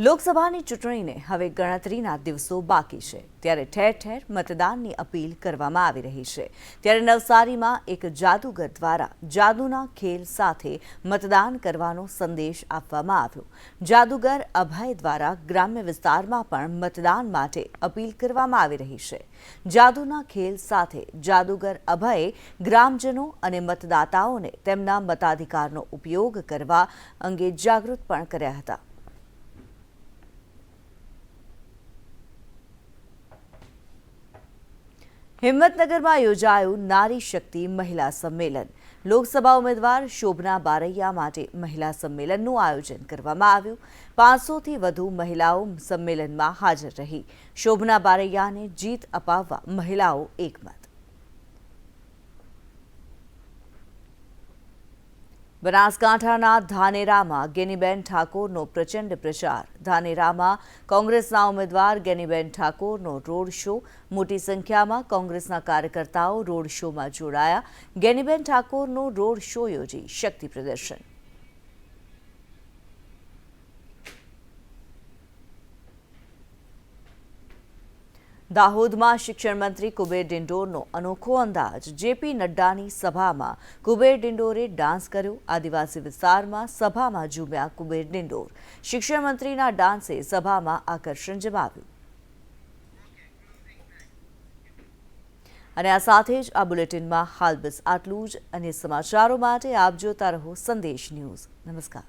લોકસભાની ચૂંટણીને હવે ગણતરીના દિવસો બાકી છે ત્યારે ઠેર ઠેર મતદાનની અપીલ કરવામાં આવી રહી છે ત્યારે નવસારીમાં એક જાદુગર દ્વારા જાદુના ખેલ સાથે મતદાન કરવાનો સંદેશ આપવામાં આવ્યો। જાદુગર અભય દ્વારા ગ્રામ્ય વિસ્તારમાં પણ મતદાન માટે અપીલ કરવામાં આવી રહી છે। જાદુના ખેલ સાથે જાદુગર અભયે ગ્રામજનો અને મતદાતાઓને તેમના મતાધિકારનો ઉપયોગ કરવા અંગે જાગૃત પણ કર્યા હતા। હિંમતનગરમાં યોજાયું નારી શક્તિ મહિલા સંમેલન। લોકસભા ઉમેદવાર શોભના બારૈયા માટે મહિલા સંમેલનનું આયોજન કરવામાં આવ્યું। 500થી વધુ મહિલાઓ સંમેલનમાં હાજર રહી। શોભના બારૈયાને જીત અપાવવા મહિલાઓ એકમત। બનાસકાંઠાના ધાનેરામાં ગેનીબેન ઠાકોરનો પ્રચંડ પ્રચાર। ધાનેરામાં કોંગ્રેસના ઉમેદવાર ગેનીબેન ઠાકોરનો રોડ શો। મોટી સંખ્યામાં કોંગ્રેસના કાર્યકર્તાઓ રોડ શોમાં જોડાયા। ગેનીબેન ઠાકોરનો રોડ શો યોજી શક્તિ પ્રદર્શન। દાહોદમાં શિક્ષણ મંત્રી કુબેર ડિંડોરનો અનોખો અંદાજ। જેપી નડ્ડાની સભામાં કુબેર ડિંડોરે ડાન્સ કર્યો। આદિવાસી વિસ્તારમાં સભામાં ઝૂમ્યા કુબેર ડિંડોર। શિક્ષણ મંત્રીના ડાન્સે સભામાં આકર્ષણ જમાવ્યું। અને આ સાથે જ આ બુલેટિનમાં હાલ બસ આટલું જ। અને સમાચારો માટે આપ જોતા રહો સંદેશ ન્યૂઝ। નમસ્કાર।